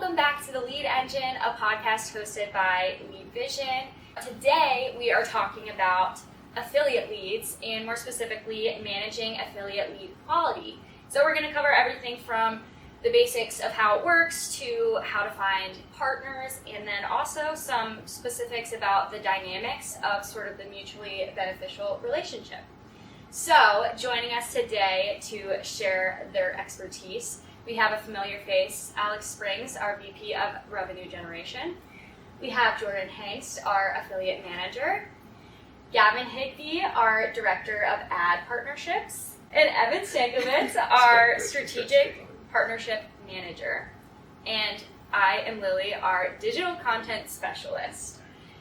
Welcome back to The Lead Engine, a podcast hosted by Lead Vision. Today we are talking about affiliate leads and more specifically managing affiliate lead quality. So we're going to cover everything from the basics of how it works to how to find partners, and then also some specifics about the dynamics of sort of the mutually beneficial relationship. So joining us today to share their expertise, we have a familiar face, Alex Springs, our VP of Revenue Generation. We have Jordan Hengst, our Affiliate Manager, Gavin Higby, our Director of Ad Partnerships, and Evan Stankovitz, our Strategic Partnership Manager. And I am Lily, our Digital Content Specialist.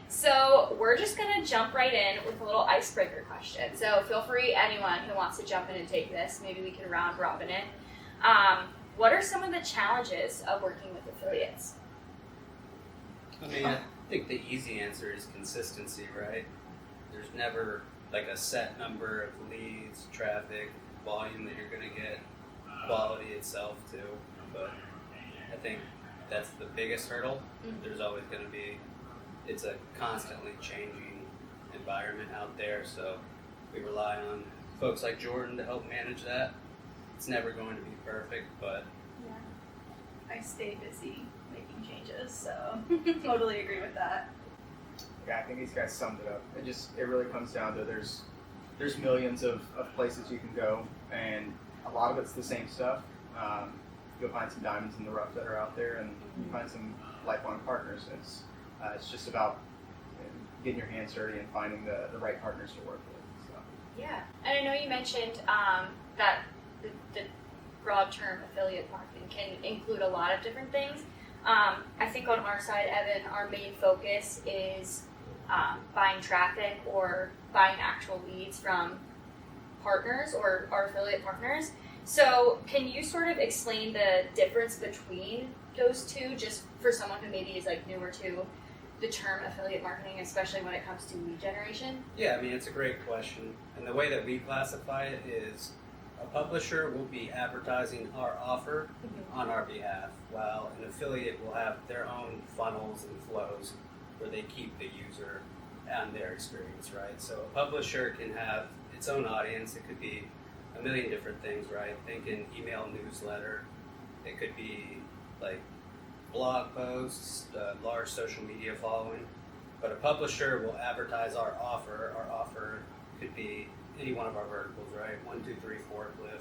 So we're just going to jump right in with a little icebreaker question. So feel free, anyone who wants to jump in and take this, maybe we can round robin it. What are some of the challenges of working with affiliates? I think the easy answer is consistency, right? There's never like a set number of leads, traffic, volume that you're going to get, quality itself too. But I think that's the biggest hurdle. There's always going to be, it's a constantly changing environment out there, so we rely on folks like Jordan to help manage that. It's never going to be perfect, but I stay busy making changes, so totally agree with that. Yeah, I think these guys summed it up. It really comes down to there's millions of places you can go, and a lot of it's the same stuff. You'll find some diamonds in the rough that are out there, and you find some lifelong partners. It's just about getting your hands dirty and finding the right partners to work with. So. Yeah, and I know you mentioned that the broad term affiliate marketing can include a lot of different things. I think on our side, Evan, our main focus is buying traffic or buying actual leads from partners or our affiliate partners. So can you sort of explain the difference between those two, just for someone who maybe is like newer to the term affiliate marketing, especially when it comes to lead generation? yeah, it's a great question. And the way that we classify it is a publisher will be advertising our offer on our behalf, while an affiliate will have their own funnels and flows where they keep the user and their experience, right? So a publisher can have its own audience. It could be a million different things, right? Think an email newsletter. It could be like blog posts, large social media following. But a publisher will advertise our offer. Our offer could be any one of our verticals, right? 1, 2, 3, forklift,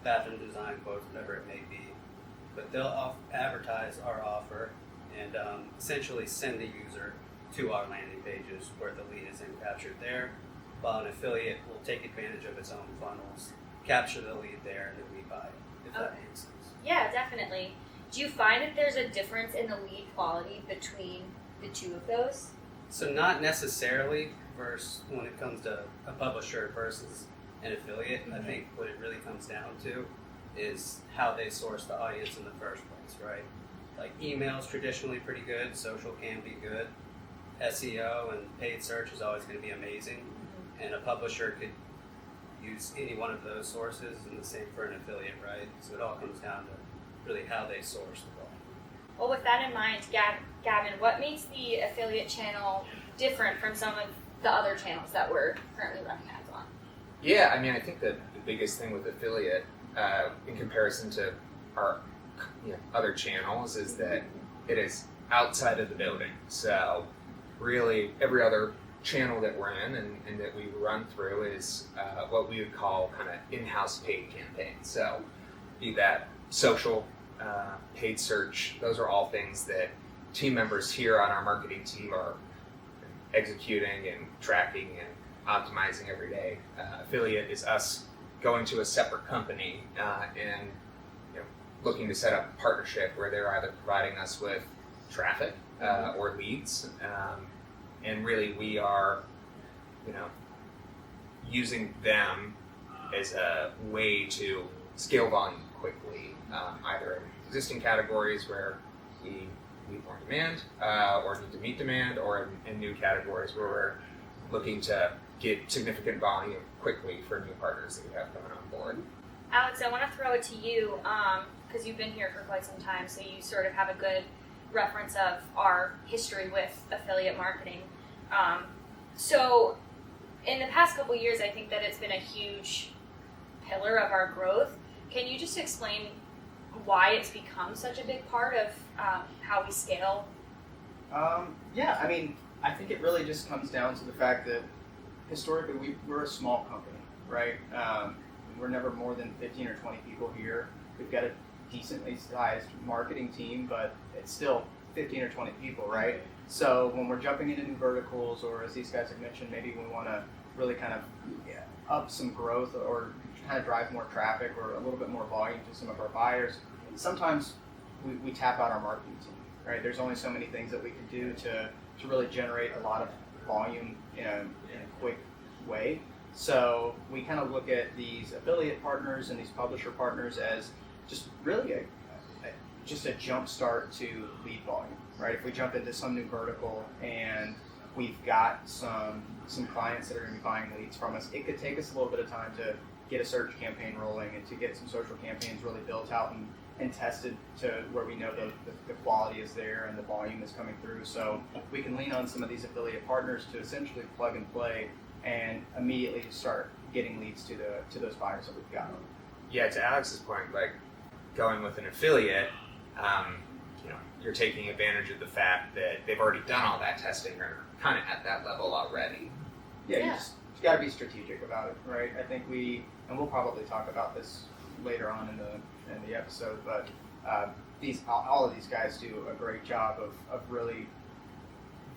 bathroom design quotes, whatever it may be. But they'll advertise our offer and essentially send the user to our landing pages where the lead is then captured there, while an affiliate will take advantage of its own funnels, capture the lead there, and then we buy it, if that makes sense. Yeah, definitely. Do you find that there's a difference in the lead quality between the two of those? So not necessarily when it comes to a publisher versus an affiliate. I think what it really comes down to is how they source the audience in the first place, right? Like email's traditionally pretty good, social can be good, SEO and paid search is always going to be amazing, and a publisher could use any one of those sources, and the same for an affiliate, right? So it all comes down to really how they source the volume. Well, with that in mind, Gavin, what makes the affiliate channel different from some of the other channels that we're currently running ads on? Yeah, I think that the biggest thing with affiliate, in comparison to our other channels, is that it is outside of the building. So really, every other channel that we're in and that we run through is what we would call kind of in-house paid campaigns. So be that social, paid search, those are all things that team members here on our marketing team are executing and tracking and optimizing every day. Affiliate is us going to a separate company and looking to set up a partnership where they're either providing us with traffic or leads, and really we are using them as a way to scale volume quickly, either in existing categories where we need more demand or need to meet demand, or in new categories where we're looking to get significant volume quickly for new partners that we have coming on board. Alex, I want to throw it to you because you've been here for quite some time, so you sort of have a good reference of our history with affiliate marketing. So in the past couple years, I think that it's been a huge pillar of our growth. Can you just explain why it's become such a big part of how we scale? Yeah, I mean, I think it really just comes down to the fact that historically we're a small company, right? We're never more than 15 or 20 people here. We've got a decently sized marketing team, but it's still 15 or 20 people, right? So when we're jumping into new verticals, or as these guys have mentioned, maybe we want to really kind of up some growth or kind of drive more traffic or a little bit more volume to some of our buyers, sometimes we tap out our marketing team, right? There's only so many things that we can do to really generate a lot of volume in a quick way. So we kind of look at these affiliate partners and these publisher partners as just really just a jump start to lead volume, right? If we jump into some new vertical and we've got some clients that are going to be buying leads from us, it could take us a little bit of time to get a search campaign rolling and to get some social campaigns really built out and tested to where we know the quality is there and the volume is coming through. So we can lean on some of these affiliate partners to essentially plug and play and immediately start getting leads to those buyers that we've got. Yeah, to Alex's point, like going with an affiliate, you're taking advantage of the fact that they've already done all that testing or kind of at that level already. Yeah, you got to be strategic about it, right? I think we'll probably talk about this later on in the episode, but all of these guys do a great job of really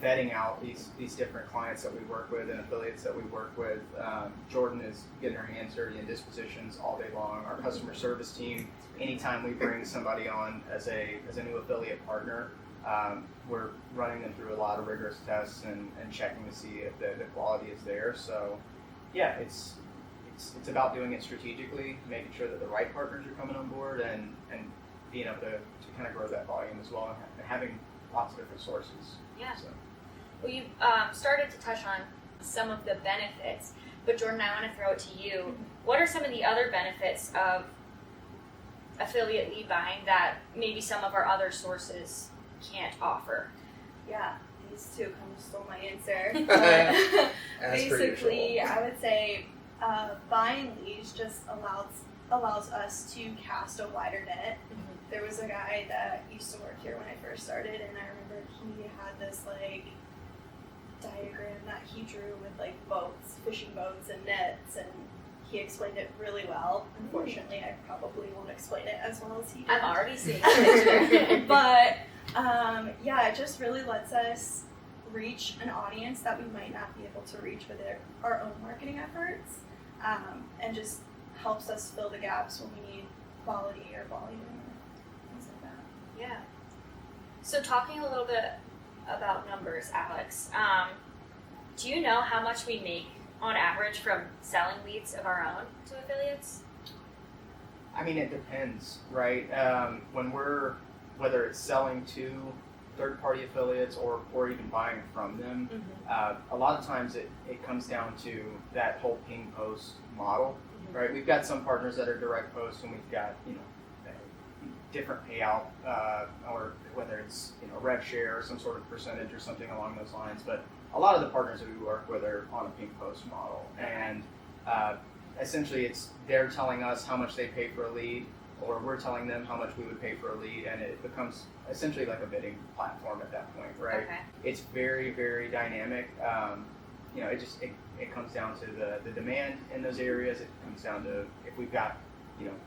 vetting out these different clients that we work with and affiliates that we work with. Jordan is getting her hands dirty in dispositions all day long. Our customer service team, anytime we bring somebody on as a new affiliate partner, we're running them through a lot of rigorous tests and checking to see if the quality is there. So yeah, it's about doing it strategically, making sure that the right partners are coming on board and being able to kind of grow that volume as well and having lots of different sources. Yeah. So. Well, you started to touch on some of the benefits, but Jordan, I want to throw it to you. What are some of the other benefits of affiliate lead buying that maybe some of our other sources can't offer? Yeah, these two kind of stole my answer. But As per basically, usual. I would say buying leads just allows us to cast a wider net. There was a guy that used to work here when I first started, and I remember he had this like diagram that he drew with like boats, fishing boats and nets, and he explained it really well. Unfortunately, I probably won't explain it as well as he did. I'm already seeing it. But yeah, it just really lets us reach an audience that we might not be able to reach with our own marketing efforts, and just helps us fill the gaps when we need quality or volume or things like that. Yeah. So talking a little bit about numbers, Alex, do you know how much we make on average from selling leads of our own to affiliates? I mean, it depends, right? Whether it's selling to third-party affiliates or even buying from them, a lot of times it comes down to that whole ping post model, right? We've got some partners that are direct posts, and we've got different payout, or whether it's rev share or some sort of percentage or something along those lines. But a lot of the partners that we work with are on a ping post model, and essentially they're telling us how much they pay for a lead, or we're telling them how much we would pay for a lead, and it becomes essentially like a bidding platform at that point, right? Okay. It's very, very dynamic. It comes down to the demand in those areas. It comes down to if we've got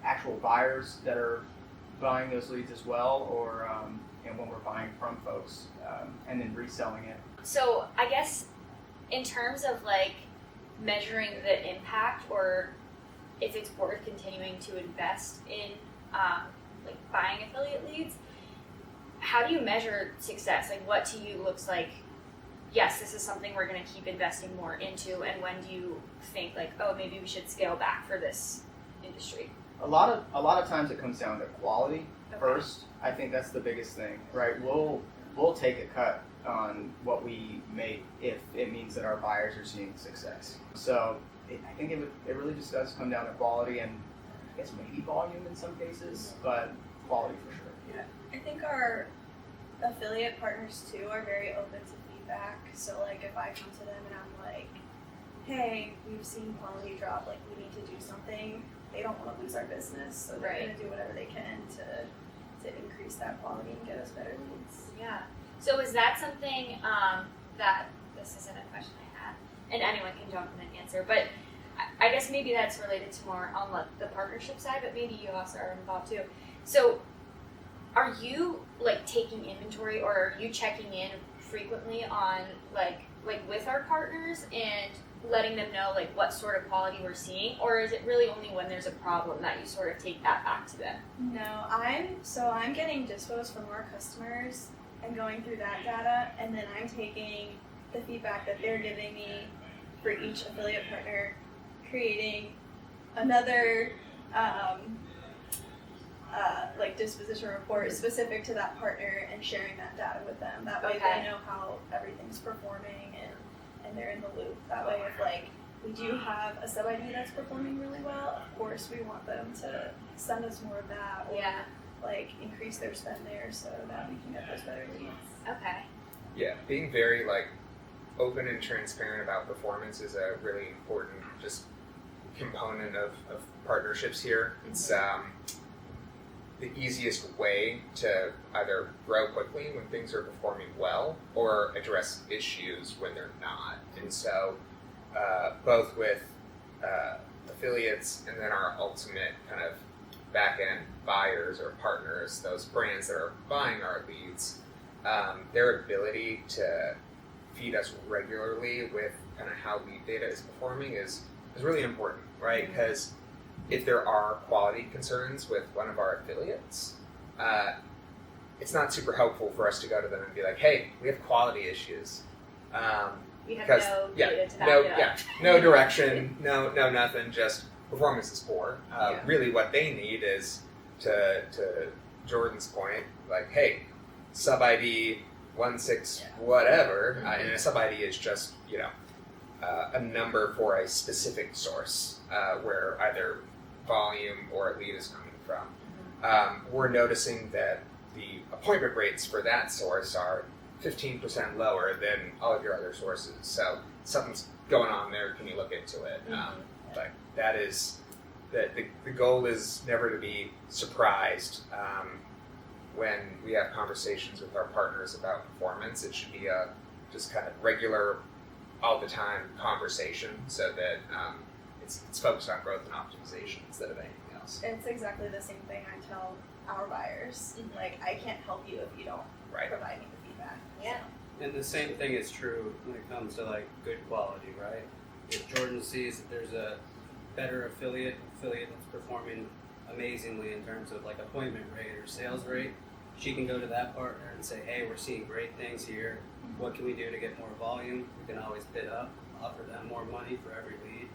actual buyers that are buying those leads as well, or when we're buying from folks and then reselling it. So I guess in terms of like measuring the impact, or if it's worth continuing to invest in like buying affiliate leads, how do you measure success? Like what to you looks like, yes, this is something we're going to keep investing more into, and when do you think like, oh, maybe we should scale back for this industry? A lot of times it comes down to quality first. I think that's the biggest thing, right? We'll take a cut on what we make if it means that our buyers are seeing success. So I think it really just does come down to quality, and guess maybe volume in some cases, but quality for sure. I think our affiliate partners too are very open to feedback. So like if I come to them and I'm like, hey, we've seen quality drop, like we need to do something, they don't want to lose our business, so they're Right. going to do whatever they can to increase that quality and get us better leads. Yeah. So is that something that this isn't a question I had, and anyone can jump in and answer, but I guess maybe that's related to more on the partnership side, but maybe you also are involved too. So are you like taking inventory, or are you checking in frequently on like with our partners and letting them know like what sort of quality we're seeing, or is it really only when there's a problem that you sort of take that back to them? No, I'm getting dispos from our customers and going through that data, and then I'm taking the feedback that they're giving me for each affiliate partner, creating another like disposition report specific to that partner and sharing that data with them. That way Okay. they know how everything's performing and they're in the loop. That way if like we do have a sub ID that's performing really well, of course we want them to send us more of that or Yeah. like increase their spend there so that we can get those better leads. Okay. Yeah, being very like open and transparent about performance is a really important just component of partnerships here. It's the easiest way to either grow quickly when things are performing well or address issues when they're not. And so both with affiliates and then our ultimate kind of back-end buyers or partners, those brands that are buying our leads, their ability to feed us regularly with kind of how lead data is performing is really important, right? Because if there are quality concerns with one of our affiliates, it's not super helpful for us to go to them and be like, hey, we have quality issues. We have Because, no yeah, data to back no, it up. yeah, no direction, no nothing, just performance is poor. Yeah. Really what they need is to Jordan's point, like, hey, sub ID 16 whatever, and a sub ID is just, a number for a specific source where either volume or a lead is coming from. We're noticing that the appointment rates for that source are 15% lower than all of your other sources. So something's going on there. Can you look into it? Like that is the goal is never to be surprised when we have conversations with our partners about performance. It should be a just kind of regular, all the time conversation so that it's focused on growth and optimization instead of anything else. It's exactly the same thing I tell our buyers. Like I can't help you if you don't Right. provide me the feedback. Yeah. And the same thing is true when it comes to like good quality, right? If Jordan sees that there's a better affiliate that's performing amazingly in terms of like appointment rate or sales rate, she can go to that partner and say, hey, we're seeing great things here. What can we do to get more volume? We can always bid up, offer them more money for every lead.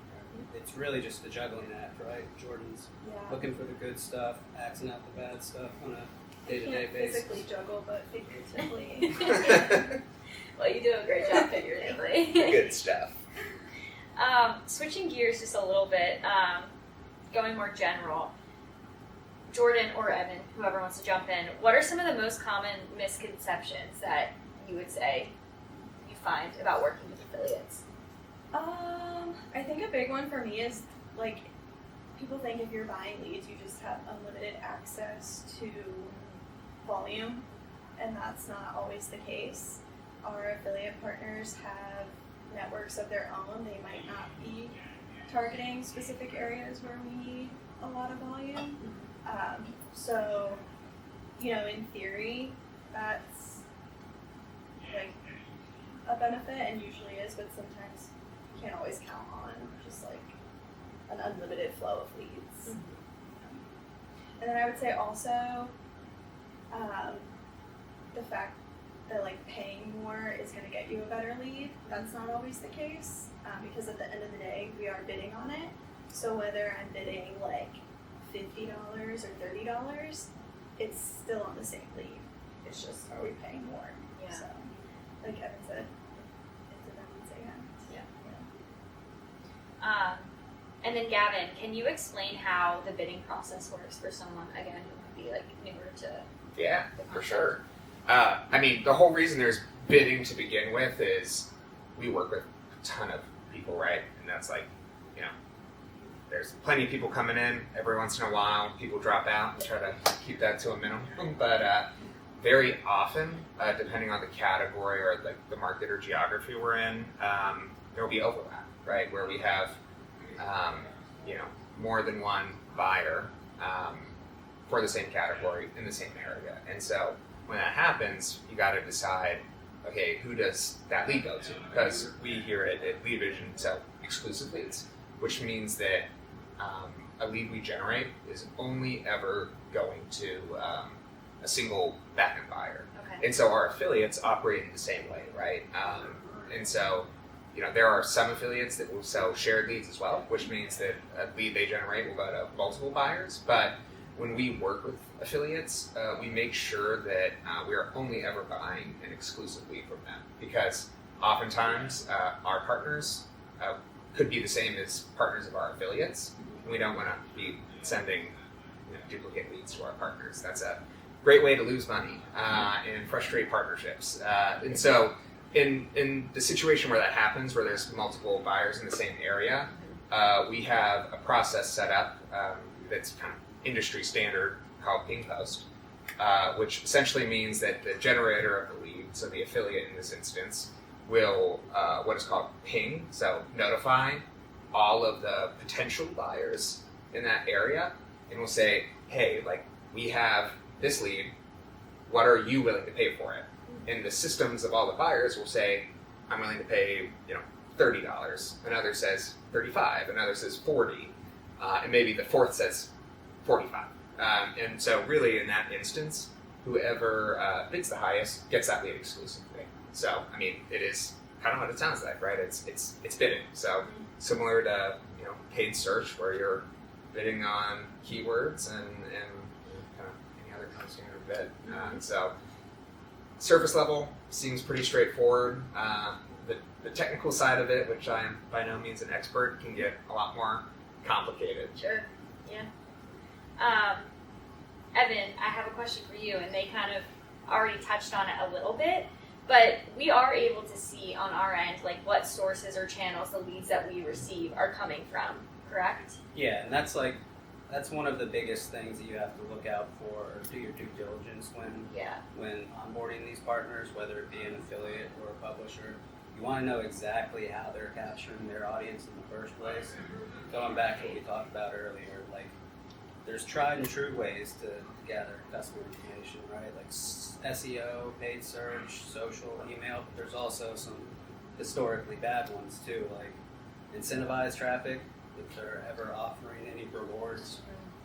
It's really just a juggling act, right? Jordan's Yeah. looking for the good stuff, axing out the bad stuff on a I day-to-day can't basis. physically juggle, but figuratively. Well, you do a great job figuratively. Good stuff. Switching gears just a little bit, going more general. Jordan or Evan, whoever wants to jump in, what are some of the most common misconceptions that you would say you find about working with affiliates? I think a big one for me is like people think if you're buying leads, you just have unlimited access to volume, and that's not always the case. Our affiliate partners have networks of their own. They might not be targeting specific areas where we need a lot of volume. So, in theory, that's like a benefit and usually is, but sometimes you can't always count on just like an unlimited flow of leads. And then I would say also the fact that like paying more is going to get you a better lead. That's not always the case because at the end of the day, we are bidding on it. So whether I'm bidding like $50 or $30, it's still on the same lead. It's just, are we paying more? Yeah. So, like Evan said, it's a them and say yeah. And then Gavin, can you explain how the bidding process works for someone, again, who might be like newer to Yeah, the for concept? sure. I mean, the whole reason there's bidding to begin with is we work with a ton of people, right? And that's like, you know, there's plenty of people coming in. Every once in a while, people drop out. We try to keep that to a minimum. But very often, depending on the category or like the market or geography we're in, there will be overlap, right? Where we have, you know, more than one buyer for the same category in the same area. And so when that happens, you got to decide, okay, who does that lead go to? Because we here at Lead Vision sell exclusive leads, which means that a lead we generate is only ever going to a single back-end buyer. Okay. And so our affiliates operate in the same way, right? And so, you know, there are some affiliates that will sell shared leads as well, which means that a lead they generate will go to multiple buyers. But when we work with affiliates, we make sure that we are only ever buying an exclusive lead from them, because oftentimes our partners could be the same as partners of our affiliates, and we don't want to be sending, you know, duplicate leads to our partners. That's a great way to lose money and frustrate partnerships. And so in the situation where that happens, where there's multiple buyers in the same area, we have a process set up that's kind of industry standard called ping post, which essentially means that the generator of the lead, so the affiliate in this instance, will what is called ping, so notify all of the potential buyers in that area, and will say, hey, like, we have this lead, what are you willing to pay for it? And the systems of all the buyers will say, I'm willing to pay, you know, $30. Another says 35, another says 40, and maybe the fourth says 45. And so really in that instance, whoever bids the highest gets that lead exclusively. So, I mean, it is kind of what it sounds like, right? It's bidding. So similar to, you know, paid search, where you're bidding on keywords and kind of any other kind of standard bid. So surface level seems pretty straightforward. The technical side of it, which I am by no means an expert, can get a lot more complicated. Sure. Yeah. Evan, I have a question for you, and they kind of already touched on it a little bit, but we are able to see on our end, like, what sources or channels the leads that we receive are coming from, correct? Yeah, and that's one of the biggest things that you have to look out for, or do your due diligence when onboarding these partners, whether it be an affiliate or a publisher. You want to know exactly how they're capturing their audience in the first place. Going back to what we talked about earlier, like, there's tried and true ways to gather customer information, right? Like SEO, paid search, social, email. But there's also some historically bad ones too, like incentivized traffic. If they're ever offering any rewards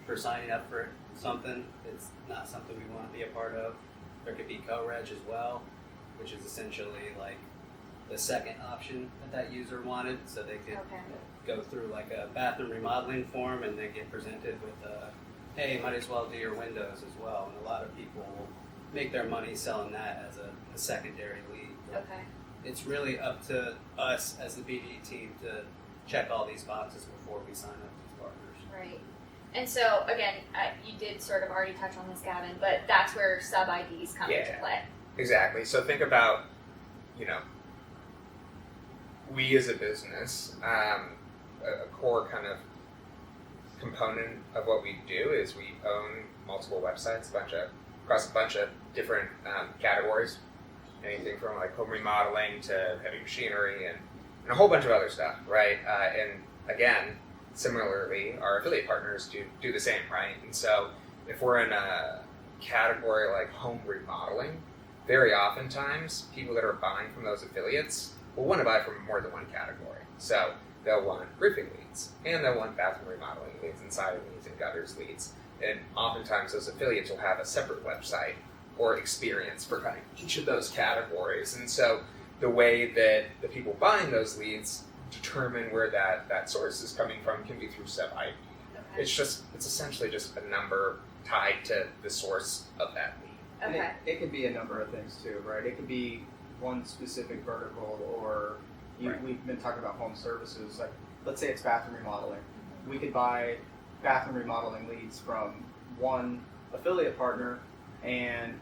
for signing up for something, it's not something we want to be a part of. There could be co-reg as well, which is essentially like the second option that user wanted, so they could go through like a bathroom remodeling form and then get presented with hey, might as well do your windows as well. And a lot of people will make their money selling that as a secondary lead. But it's really up to us as the BD team to check all these boxes before we sign up with partners. Right. And so, again, you did sort of already touch on this, Gavin, but that's where sub-IDs come into play. Exactly. So think about, you know, we as a business, a core kind of component of what we do is we own multiple websites, across a bunch of different categories, anything from like home remodeling to heavy machinery and a whole bunch of other stuff, right? And again, similarly, our affiliate partners do the same, right? And so if we're in a category like home remodeling, very oftentimes people that are buying from those affiliates will want to buy from more than one category. So they'll want roofing leads, and they'll want bathroom remodeling leads, and siding leads, and gutters leads. And oftentimes those affiliates will have a separate website or experience for kind of each of those categories. And so the way that the people buying those leads determine where that source is coming from can be through sub-ID. It's essentially just a number tied to the source of that lead. And it could be a number of things too, right? It could be one specific vertical, or we've been talking about home services. Like, let's say it's bathroom remodeling. we could buy bathroom remodeling leads from one affiliate partner, and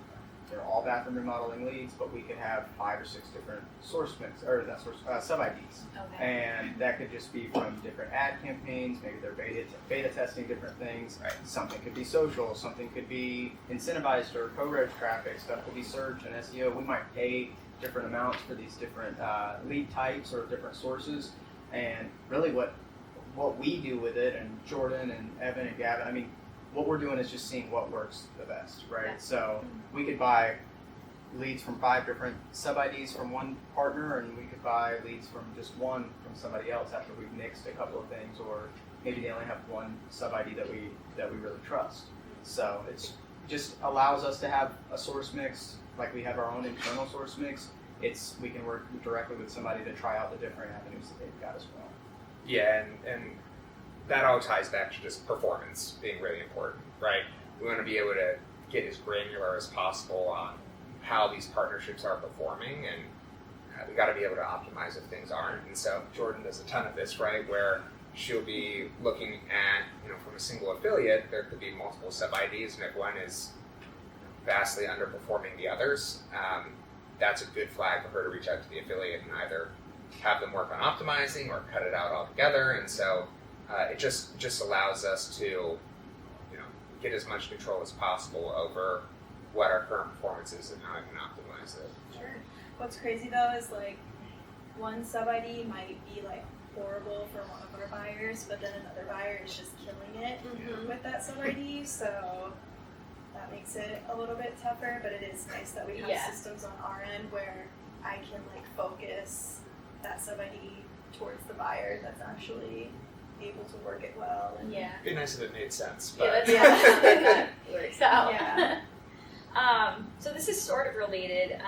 they're all bathroom remodeling leads, but we could have 5 or 6 different source mix or not source sub IDs, Okay. and that could just be from different ad campaigns. Maybe they're beta testing different things. Right. Something could be social, something could be incentivized or co-reg traffic. Stuff could be search and SEO. We might pay different amounts for these different lead types or different sources, and really what we do with it, and Jordan and Evan and Gavin, I mean, what we're doing is just seeing what works the best, right? Yeah. So we could buy leads from 5 different sub IDs from one partner, and we could buy leads from just one from somebody else after we've mixed a couple of things, or maybe they only have one sub ID that we really trust. So it's just allows us to have a source mix, like we have our own internal source mix. We can work directly with somebody to try out the different avenues that they've got as well. Yeah, and that all ties back to just performance being really important, right? We want to be able to get as granular as possible on how these partnerships are performing, and we got to be able to optimize if things aren't. And so Jordan does a ton of this, right? Where she'll be looking at, from a single affiliate, there could be multiple sub IDs, and if one is vastly underperforming the others, that's a good flag for her to reach out to the affiliate and either have them work on optimizing or cut it out altogether. And so it just allows us to get as much control as possible over what our current performance is and how I can optimize it. Sure. What's crazy though is like one sub ID might be like horrible for one of our buyers, but then another buyer is just killing it with that sub ID. So that makes it a little bit tougher, but it is nice that we have Yeah. systems on our end where I can like focus that sub ID towards the buyer that's actually able to work it well. And Yeah. It'd be nice if it made sense, Yeah, but that's Yeah. works out. Yeah. So this is sort of related.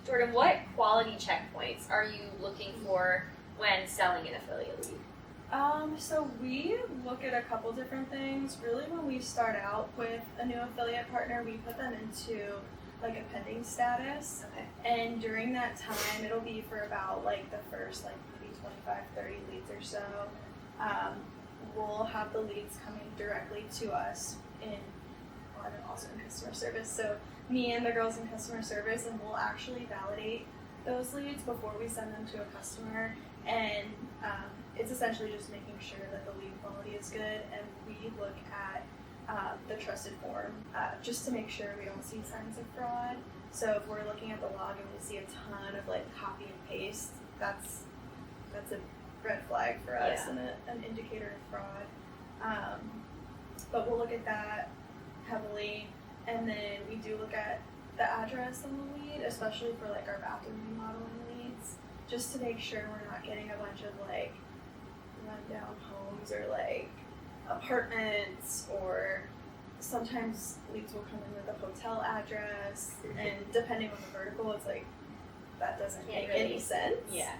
Jordan, what quality checkpoints are you looking for when selling an affiliate lead? So we look at a couple different things. Really, when we start out with a new affiliate partner, we put them into like a pending status. Okay. And during that time, it'll be for about like the first like maybe 25, 30 leads or so. We'll have the leads coming directly to us and also in customer service. So me and the girls in customer service, and we'll actually validate those leads before we send them to a customer. And it's essentially just making sure that the lead quality is good, and we look at the trusted form just to make sure we don't see signs of fraud. So if we're looking at the log and we see a ton of like copy and paste, that's a red flag for us Yeah. and an indicator of fraud. But we'll look at that heavily, and then we do look at the address on the lead, especially for like our bathroom remodeling leads, just to make sure we're not getting a bunch of like rundown homes or like apartments, or sometimes leads will come in with a hotel address, and depending on the vertical, it's like that doesn't Can't make really- any sense. Yeah.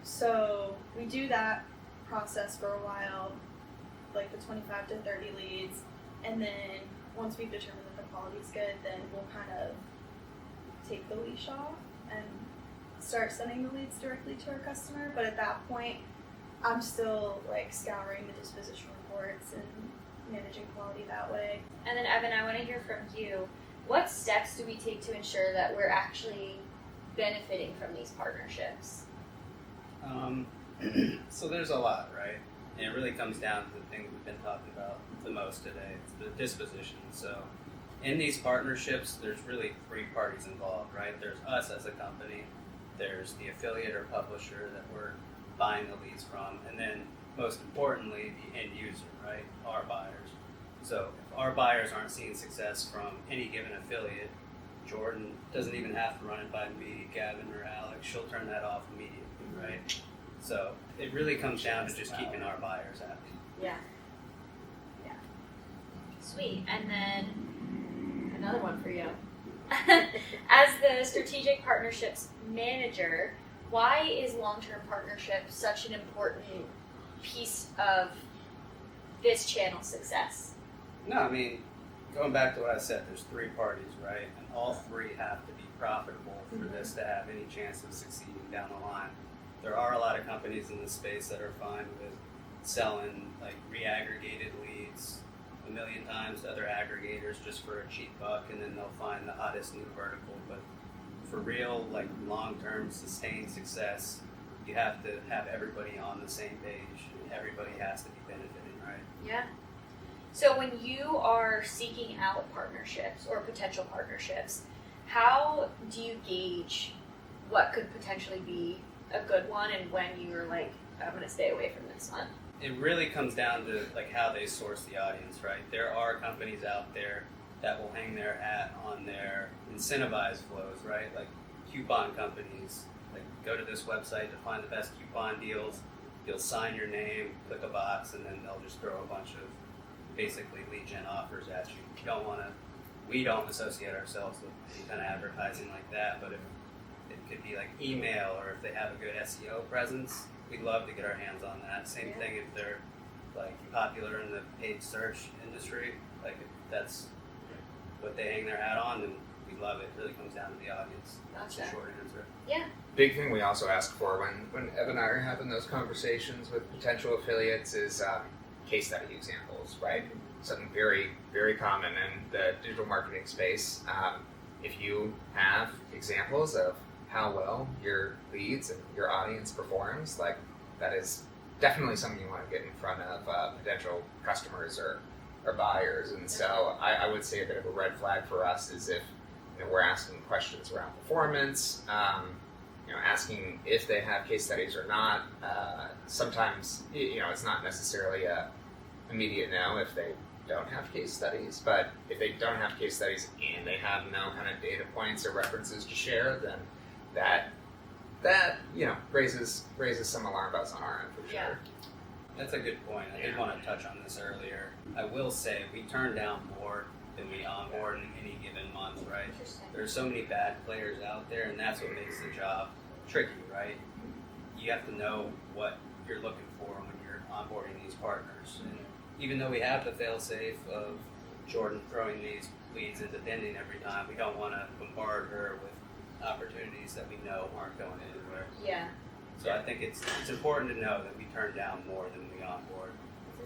So we do that process for a while, like the 25 to 30 leads, and then once we've determined that the quality's good, then we'll kind of take the leash off and start sending the leads directly to our customer. But at that point, I'm still like scouring the disposition reports and managing quality that way. And then Evan, I want to hear from you. What steps do we take to ensure that we're actually benefiting from these partnerships? So there's a lot, right? And it really comes down to the thing we've been talking about the most today. It's the disposition. So in these partnerships, there's really 3 parties involved, right? There's us as a company, there's the affiliate or publisher that we're buying the leads from, and then most importantly, the end user, right? Our buyers. So if our buyers aren't seeing success from any given affiliate, Jordan doesn't even have to run it by me, Gavin, or Alex. She'll turn that off immediately, right? So it really comes down to just keeping our buyers happy. Yeah. Yeah. Sweet. And then another one for you. As the strategic partnerships manager, why is long-term partnership such an important piece of this channel's success? No, I mean, going back to what I said, there's 3 parties, right? And all 3 have to be profitable for this to have any chance of succeeding down the line. There are a lot of companies in this space that are fine with selling like reaggregated leads a million times to other aggregators just for a cheap buck, and then they'll find the hottest new vertical. But for real, like long-term sustained success, you have to have everybody on the same page. Everybody has to be benefiting, right? Yeah. So when you are seeking out partnerships or potential partnerships, how do you gauge what could potentially be a good one and when you're like, I'm going to stay away from this one? It really comes down to like how they source the audience, right? There are companies out there that will hang their hat on their incentivized flows, right? Like coupon companies, like go to this website to find the best coupon deals. You'll sign your name, click a box, and then they'll just throw a bunch of basically lead gen offers at you. You don't want to. We don't associate ourselves with any kind of advertising like that, but if it could be like email, or if they have a good SEO presence, we'd love to get our hands on that. Same thing if they're like popular in the paid search industry, like if that's what they hang their hat on, then we love it. It really comes down to the audience. That's the Gotcha. short answer. Big thing we also ask for when Evan and I are having those conversations with potential affiliates is case study examples, right? Something very, very common in the digital marketing space. If you have examples of how well your leads and your audience performs, like that is definitely something you want to get in front of potential customers or buyers. And so I would say a bit of a red flag for us is if we're asking questions around performance, asking if they have case studies or not. Sometimes it's not necessarily a immediate no if they don't have case studies, but if they don't have case studies and they have no kind of data points or references to share, then that raises some alarm bells on our end for sure. Yeah. That's a good point. I did want to touch on this earlier. I will say we turn down more than we onboard in any given month, right? Interesting. There's so many bad players out there, and that's what makes the job tricky, right? You have to know what you're looking for when you're onboarding these partners. And even though we have the fail-safe of Jordan throwing these leads into pending every time, we don't want to bombard her with opportunities that we know aren't going anywhere. Yeah. So I think it's important to know that we turn down more than we onboard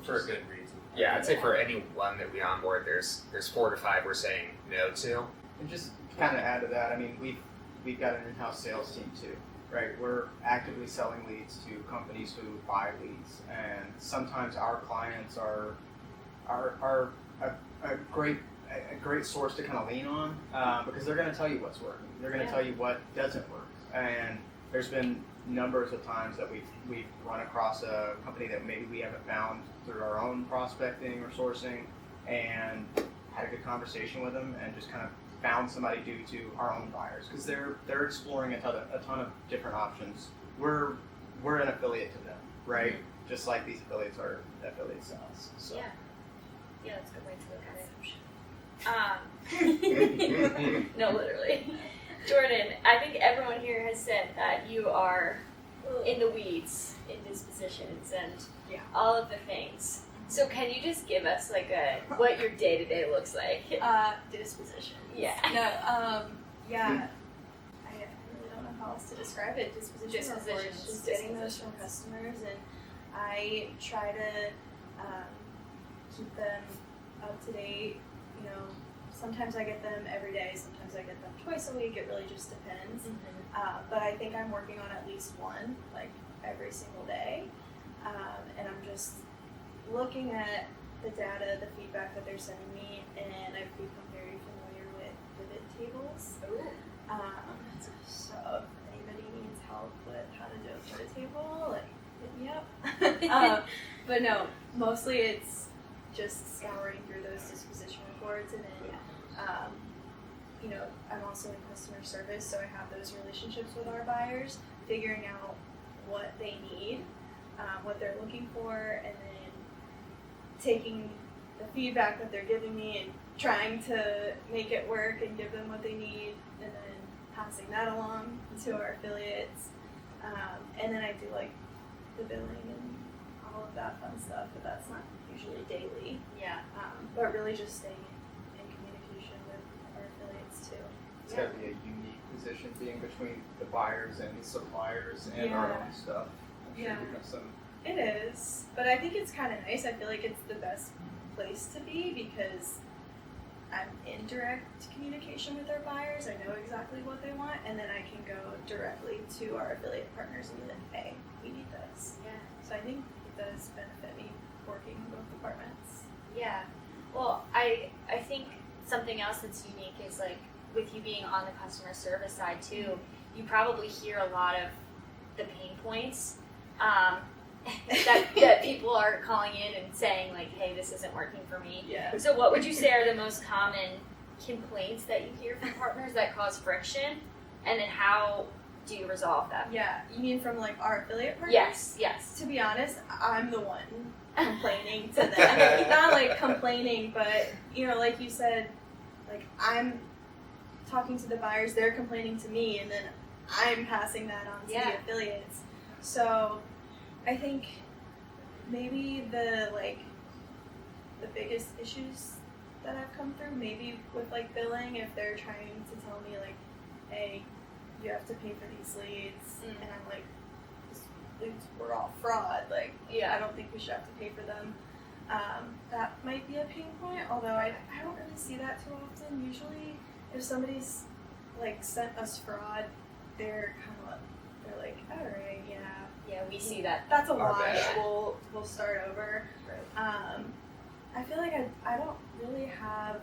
for a good reason. Yeah, I'd say for any one that we onboard, there's 4 to 5 we're saying no to. And just to kind of add to that, I mean, we've got an in-house sales team too, right? We're actively selling leads to companies who buy leads, and sometimes our clients are a great source to kind of lean on because they're going to tell you what's working. They're going to tell you what doesn't work, and there's been numbers of times that we've run across a company that maybe we haven't found through our own prospecting or sourcing, and had a good conversation with them and just kind of found somebody due to our own buyers because they're exploring a ton of different options. We're an affiliate to them, right? Just like these affiliates are affiliates to us. So. Yeah, that's a good way to look at it. No, literally. Jordan, I think everyone here has said that you are in the weeds in dispositions and all of the things. So can you just give us like what your day-to-day looks like? Disposition. Yeah. No, yeah. I really don't know how else to describe it. Disposition reports, just getting those from customers, and I try to keep them up to date. Sometimes I get them every day, sometimes I get them twice a week. It really just depends. But I think I'm working on at least one, like every single day, and I'm just looking at the data, the feedback that they're sending me, and I've become very familiar with pivot tables. So if anybody needs help with how to do a pivot table, like hit me up. But no, mostly it's just scouring through those disposition reports, and then I'm also in customer service, so I have those relationships with our buyers, figuring out what they need, what they're looking for, and then taking the feedback that they're giving me and trying to make it work and give them what they need, and then passing that along to our affiliates. And then I do like the billing and all of that fun stuff, but that's not usually daily. Yeah. But really just staying in communication with our affiliates too. It's got to be a unique position being between the buyers and the suppliers and our own stuff. I'm sure Yeah. we have It is, but I think it's kind of nice. I feel like it's the best place to be because I'm in direct communication with our buyers. I know exactly what they want, and then I can go directly to our affiliate partners and be like, hey, we need this. Yeah. So I think it does benefit me working in both departments. Yeah. Well, I think something else that's unique is like with you being on the customer service side too, you probably hear a lot of the pain points that people are calling in and saying like, hey, this isn't working for me. Yeah. So what would you say are the most common complaints that you hear from partners that cause friction, and then how do you resolve them? Yeah. You mean from like our affiliate partners? Yes. To be honest, I'm the one complaining to them. Not like complaining, but you know, like you said, like I'm talking to the buyers, they're complaining to me, and then I'm passing that on to the affiliates. So I think maybe the biggest issues that I've come through, maybe with like billing, if they're trying to tell me like, hey, you have to pay for these leads, and I'm like, these leads were all fraud. Like, I don't think we should have to pay for them. That might be a pain point, although I don't really see that too often. Usually, if somebody's like sent us fraud, they're like, all right, Yeah, we see that. that's a Our wash. bad. We'll start over. I feel like I don't really have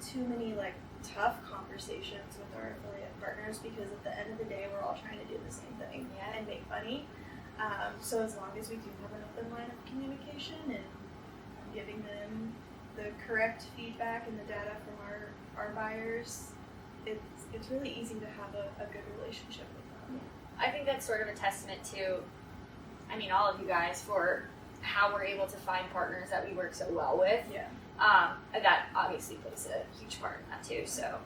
too many like tough conversations with our affiliate partners because at the end of the day, we're all trying to do the same thing and make money. So as long as we do have an open line of communication and I'm giving them the correct feedback and the data from our buyers, it's really easy to have a good relationship with them. I think that's sort of a testament to, I mean, all of you guys for how we're able to find partners that we work so well with. Yeah. That obviously plays a huge part in that too. So,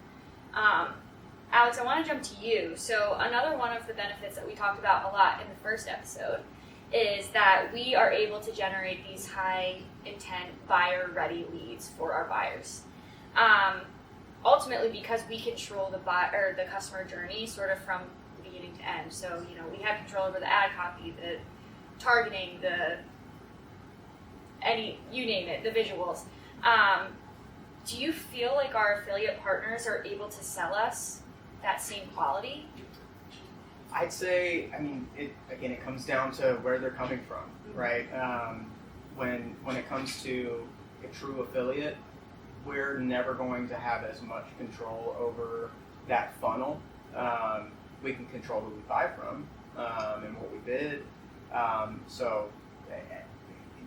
Alex, I want to jump to you. So another one of the benefits that we talked about a lot in the first episode is that we are able to generate these high intent buyer ready leads for our buyers. Ultimately, because we control the customer journey sort of from beginning to end. So, you know, we have control over the ad copy, the targeting, you name it, the visuals. Do you feel like our affiliate partners are able to sell us that same quality? I'd say, I mean, it comes down to where they're coming from, right? When it comes to a true affiliate, we're never going to have as much control over that funnel. We can control who we buy from and what we bid. So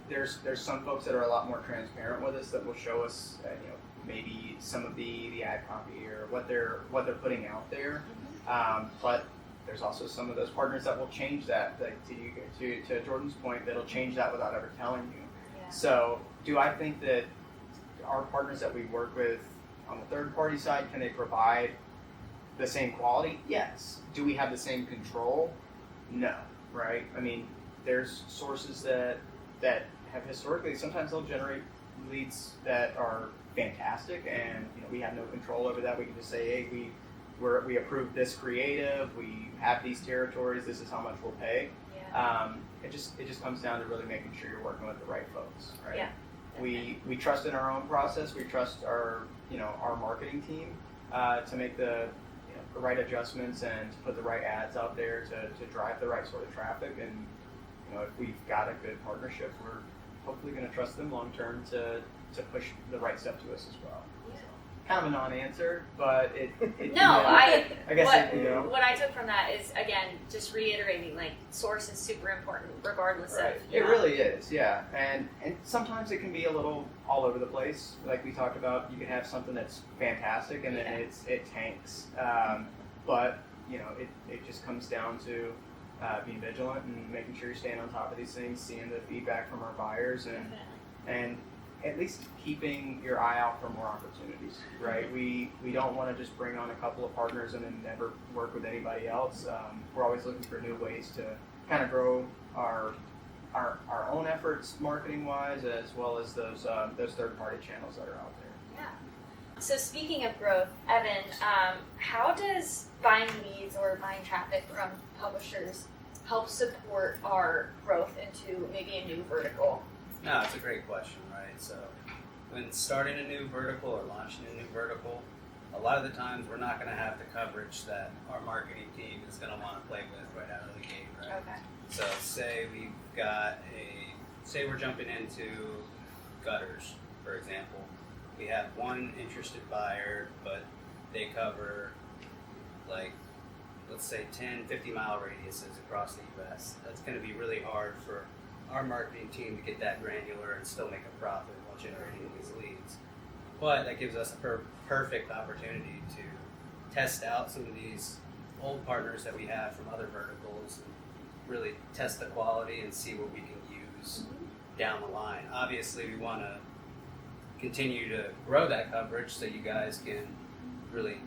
there's some folks that are a lot more transparent with us that will show us, maybe some of the ad copy or what they're putting out there. But there's also some of those partners that will change that. Like to Jordan's point, that'll change that without ever telling you. Yeah. So do I think that our partners that we work with on the third party side, can they provide the same quality? Yes. Do we have the same control? No. Right? I mean, there's sources that have historically, sometimes they'll generate leads that are fantastic, and we have no control over that. We can just say, hey, we approved this creative, we have these territories, this is how much we'll pay. Yeah. It just comes down to really making sure you're working with the right folks, right? Yeah. We trust in our own process. We trust our marketing team to make the right adjustments and to put the right ads out there to drive the right sort of traffic. And if we've got a good partnership, we're hopefully going to trust them long term to push the right stuff to us as well. Yeah. Kind of a non-answer, but it No, I guess what I took from that is, again, just reiterating, like, source is super important regardless Right. of. It really is, yeah. And sometimes it can be a little all over the place. Like we talked about, you can have something that's fantastic and then it tanks. But it just comes down to being vigilant and making sure you're staying on top of these things, seeing the feedback from our buyers, and at least keeping your eye out for more opportunities, right? We don't want to just bring on a couple of partners and then never work with anybody else. We're always looking for new ways to kind of grow our own efforts marketing wise, as well as those third party channels that are out there. Yeah. So speaking of growth, Evan, how does buying leads or buying traffic from publishers help support our growth into maybe a new vertical? No, it's a great question, right? So, when starting a new vertical or launching a new vertical, a lot of the times we're not going to have the coverage that our marketing team is going to want to play with right out of the gate, right? Okay. So, say we're jumping into gutters, for example. We have one interested buyer, but they cover like, let's say 10, 50-mile radiuses across the U.S. That's going to be really hard for our marketing team to get that granular and still make a profit while generating these leads. But that gives us a perfect opportunity to test out some of these old partners that we have from other verticals and really test the quality and see what we can use down the line. Obviously, we want to continue to grow that coverage so you guys can really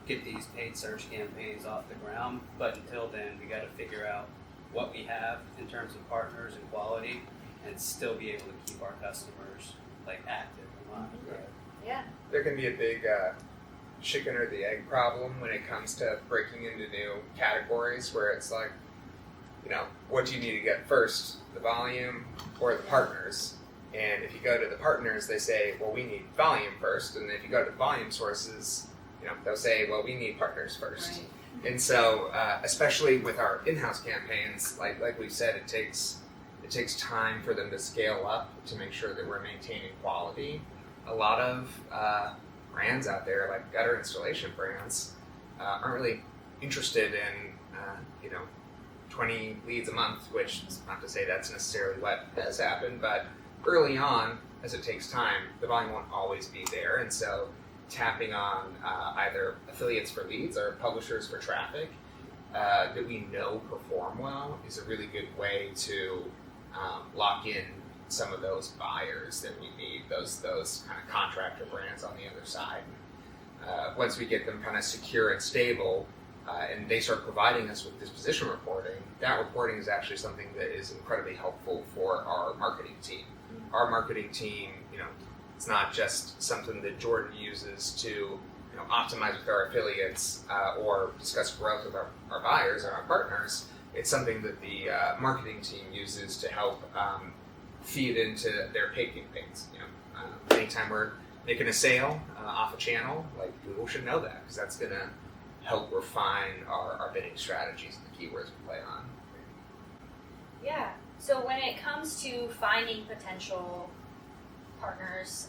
get these paid search campaigns off the ground. But until then, we got to figure out what we have in terms of partners and quality and still be able to keep our customers like active and live. Right? Yeah. There can be a big chicken or the egg problem when it comes to breaking into new categories where it's like, what do you need to get first, the volume or the partners? And if you go to the partners, they say, well, we need volume first. And if you go to volume sources, they'll say, well, we need partners first. Right. And so, especially with our in-house campaigns, like we've said, it takes time for them to scale up to make sure that we're maintaining quality. A lot of brands out there, like gutter installation brands, aren't really interested in 20 leads a month, which is not to say that's necessarily what has happened, but early on, as it takes time, the volume won't always be there. And so tapping on either affiliates for leads or publishers for traffic that we know perform well is a really good way to lock in some of those buyers that we need, those kind of contractor brands on the other side. Once we get them kind of secure and stable, and they start providing us with disposition reporting, that reporting is actually something that is incredibly helpful for our marketing team. Our marketing team, it's not just something that Jordan uses to optimize with our affiliates or discuss growth with our buyers and our partners. It's something that the marketing team uses to help feed into their paid campaigns. Anytime we're making a sale off a channel, like Google should know that because that's going to help refine our bidding strategies and the keywords we play on. Yeah. So when it comes to finding potential partners,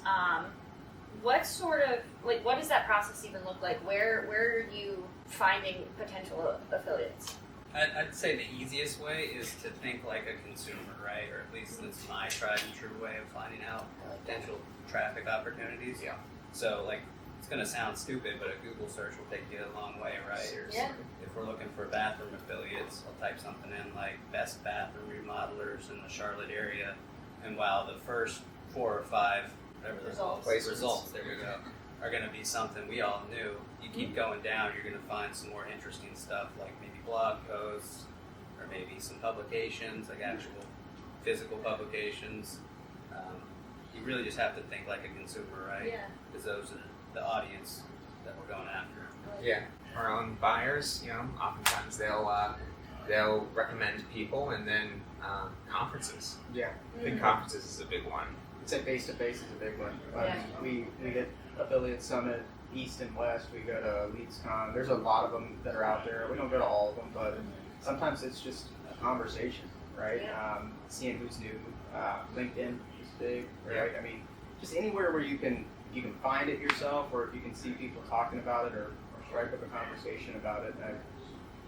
what does that process even look like? Where are you finding potential affiliates? I'd say the easiest way is to think like a consumer, right? Or at least that's my tried and true way of finding out potential traffic opportunities. Yeah. So it's going to sound stupid, but a Google search will take you a long way, right? Seriously. Yeah. If we're looking for bathroom affiliates, I'll type something in like best bathroom remodelers in the Charlotte area, and while the first 4 or 5 whatever they're called, results, there we go, are going to be something we all knew. You keep going down, you're going to find some more interesting stuff like maybe blog posts or maybe some publications, like actual physical publications. You really just have to think like a consumer, right? Yeah. Because those are the audience that we're going after. Yeah, our own buyers, oftentimes they'll recommend people, and then conferences. Yeah, I think conferences is a big one. I'd say face-to-face is a big one. Yeah. We hit Affiliate Summit East and West. We go to LeadsCon. There's a lot of them that are out there. We don't go to all of them, but sometimes it's just a conversation, right? Yeah. Seeing who's new. LinkedIn is big, right? I mean, just anywhere where you can find it yourself, or if you can see people talking about it, or strike up a conversation about it. And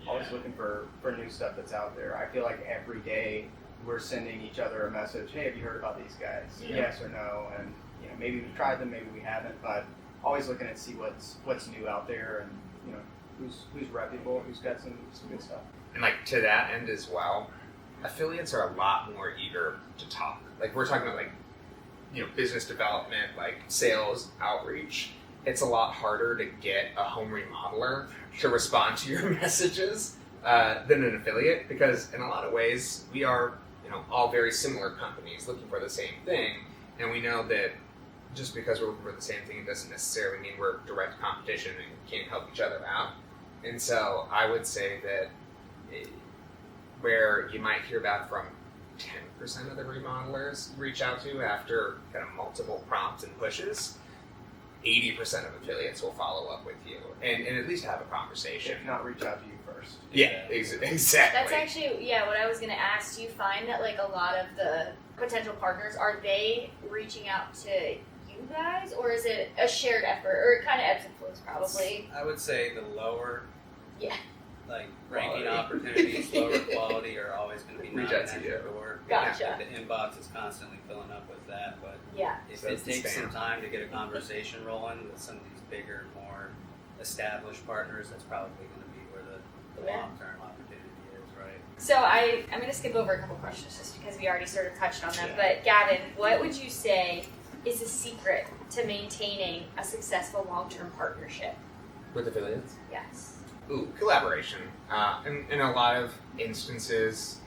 I'm always looking for new stuff that's out there. I feel like every day we're sending each other a message. Hey, have you heard about these guys? Yeah. Yes or no? And maybe we've tried them, maybe we haven't, but always looking to see what's new out there, and who's reputable, who's got some good stuff. And to that end as well, affiliates are a lot more eager to talk. We're talking about business development, sales, outreach. It's a lot harder to get a home remodeler to respond to your messages than an affiliate, because in a lot of ways we are all very similar companies looking for the same thing, and we know that just because we're looking for the same thing, it doesn't necessarily mean we're direct competition and can't help each other out. And so I would say that where you might hear back from 10% of the remodelers you reach out to after kind of multiple prompts and pushes. 80% of affiliates will follow up with you and at least have a conversation. If not, reach out to you first. Yeah, exactly. That's actually, what I was going to ask. Do you find that like a lot of the potential partners, are they reaching out to you guys, or is it a shared effort, or it kind of ebbs and flows probably? I would say the lower, Yeah. like ranking Quality. opportunities, lower quality are always going to be Reach knocking out to at you. your door. Gotcha. The inbox is constantly filling up with that, but Yeah. if So it it's the takes some spam. time to get a conversation rolling with some of these bigger, more established partners, that's probably going to be where the Yeah. long-term opportunity is, right? So I'm going to skip over a couple questions just because we already sort of touched on them. Yeah. But Gavin, what would you say is the secret to maintaining a successful long-term partnership? With affiliates? Yes. Ooh, collaboration. In a lot of instances,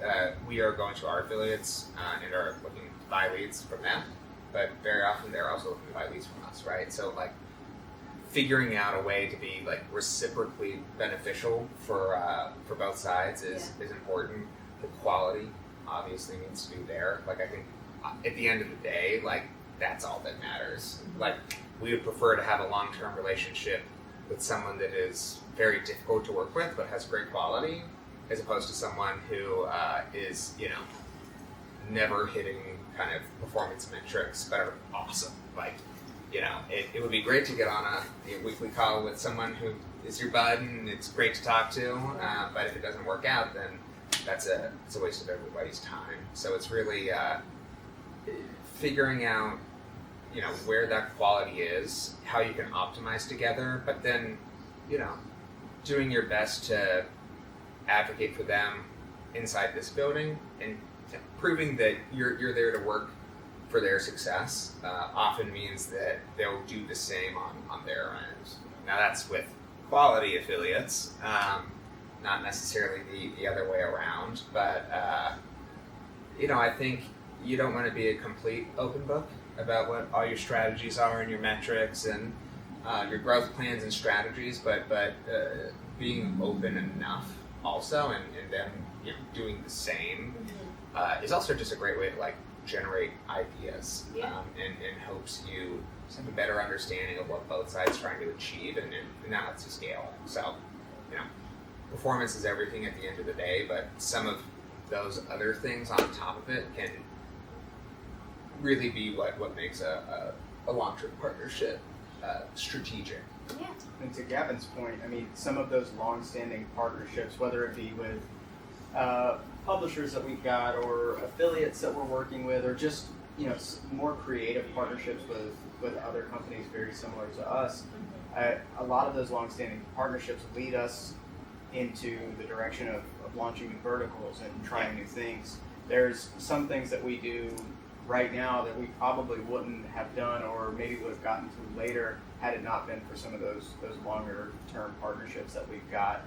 we are going to our affiliates and are looking to buy leads from them, but very often they're also looking to buy leads from us, right? So like figuring out a way to be like reciprocally beneficial for both sides is important. The quality obviously needs to be there. Like I think at the end of the day, like that's all that matters. Like we would prefer to have a long-term relationship with someone that is very difficult to work with but has great quality, as opposed to someone who is, never hitting kind of performance metrics but are awesome. Like, it would be great to get on a weekly call with someone who is your bud and it's great to talk to, but if it doesn't work out, then it's a waste of everybody's time. So it's really figuring out where that quality is, how you can optimize together, but then, doing your best to advocate for them inside this building and proving that you're there to work for their success often means that they'll do the same on their end. Now that's with quality affiliates, not necessarily the other way around, but I think you don't want to be a complete open book about what all your strategies are and your metrics and your growth plans and strategies, but being open enough also and them doing the same is also just a great way to like generate ideas and hopes you just have a better understanding of what both sides are trying to achieve, and that lets you scale. So, performance is everything at the end of the day, but some of those other things on top of it can really be what makes a long-term partnership strategic. Yeah. And to Gavin's point, I mean, some of those long-standing partnerships, whether it be with publishers that we've got or affiliates that we're working with, or just more creative partnerships with other companies very similar to us, a lot of those long-standing partnerships lead us into the direction of launching new verticals and trying new things. There's some things that we do right now that we probably wouldn't have done or maybe would have gotten to later had it not been for some of those longer term partnerships that we've got,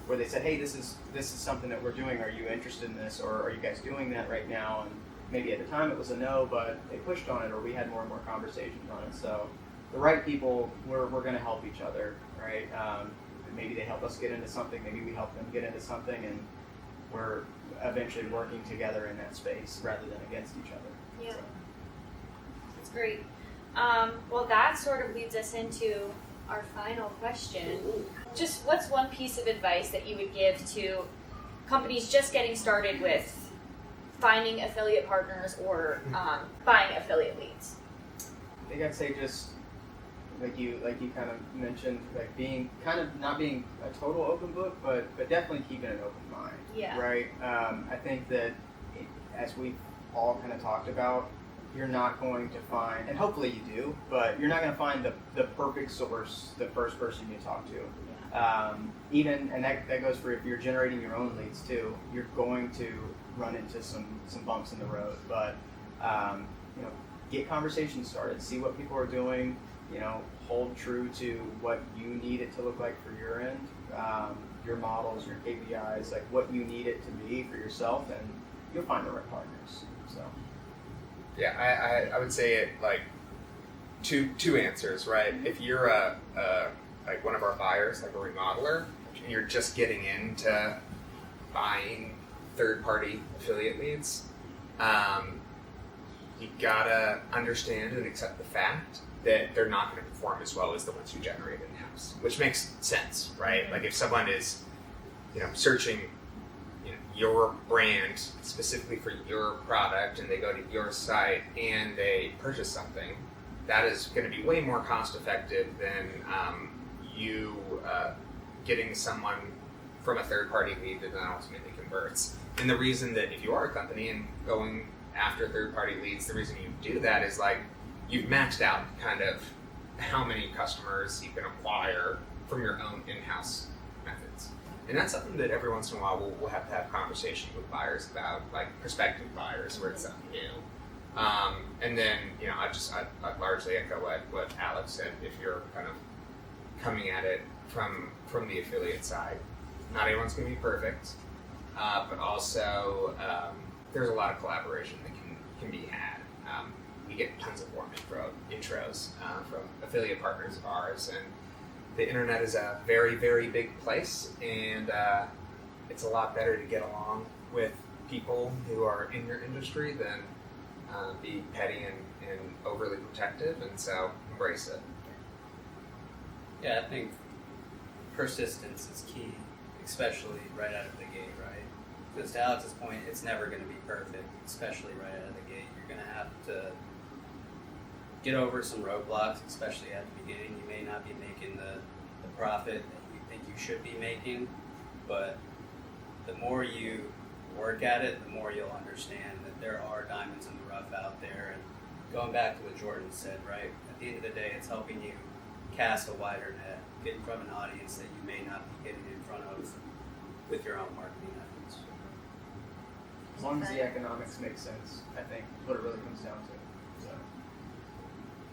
where they said, hey, this is something that we're doing, are you interested in this, or are you guys doing that right now? And maybe at the time it was a no, but they pushed on it, or we had more and more conversations on it. So the right people, we're going to help each other, right? Maybe they help us get into something, maybe we help them get into something, and we're eventually working together in that space rather than against each other. Yeah. So. That's great. Well, that sort of leads us into our final question. Just what's one piece of advice that you would give to companies just getting started with finding affiliate partners or buying affiliate leads? I think I'd say just like you kind of mentioned, like being kind of not being a total open book, but definitely keeping an open mind. Yeah. Right. I think that as we've all kind of talked about, you're not going to find, and hopefully you do, but you're not going to find the perfect source the first person you talk to. And that goes for if you're generating your own leads too. You're going to run into some bumps in the road, but get conversations started. See what people are doing. Hold true to what you need it to look like for your end, your models, your KPIs, like what you need it to be for yourself, and you'll find the right partners. So. Yeah, I would say it like two answers, right? If you're like one of our buyers, like a remodeler, and you're just getting into buying third-party affiliate leads, you gotta understand and accept the fact that they're not going to perform as well as the ones you generate in-house, which makes sense, right? Like if someone is, searching, your brand specifically for your product, and they go to your site and they purchase something, that is going to be way more cost-effective than you getting someone from a third-party lead that then ultimately converts. And the reason that if you are a company and going after third-party leads, the reason you do that is like you've maxed out kind of how many customers you can acquire from your own in-house methods. And that's something that every once in a while we'll have to have conversations with buyers about, like prospective buyers where it's something new. And then, I largely echo what Alex said. If you're kind of coming at it from the affiliate side, not everyone's going to be perfect, but also there's a lot of collaboration that can be had. We get tons of warm intros from affiliate partners of ours, and the internet is a very, very big place, and it's a lot better to get along with people who are in your industry than be petty and overly protective, and so embrace it. Yeah, I think persistence is key, especially right out of the gate, right? Because to Alex's point, it's never going to be perfect, especially right out of the gate. You're going to have to get over some roadblocks, especially at the beginning. You may not be making the profit that you think you should be making, but the more you work at it, the more you'll understand that there are diamonds in the rough out there. And going back to what Jordan said, right? At the end of the day, it's helping you cast a wider net, get in front of an audience that you may not be getting in front of with your own marketing efforts. As long as the economics make sense, I think is what it really comes down to. So.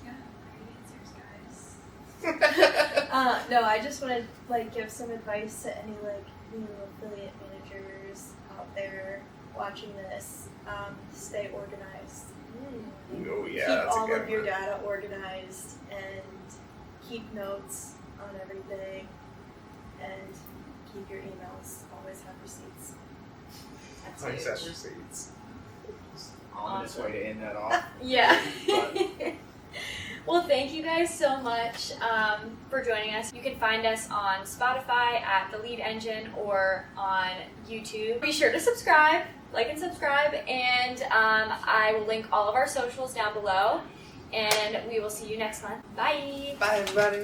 Yeah, great answers, guys. No, I just want to give some advice to any new affiliate managers out there watching this. Stay organized. Oh yeah, Keep that's all a good of your one. data organized and keep notes on everything, and keep your emails. Always have receipts. That's Always huge. have receipts. Ominous Awesome. way to end that off. Yeah. But- Well, thank you guys so much for joining us. You can find us on Spotify at The Lead Engine or on YouTube. Be sure to subscribe, like and subscribe, and I will link all of our socials down below. And we will see you next month. Bye. Bye, everybody.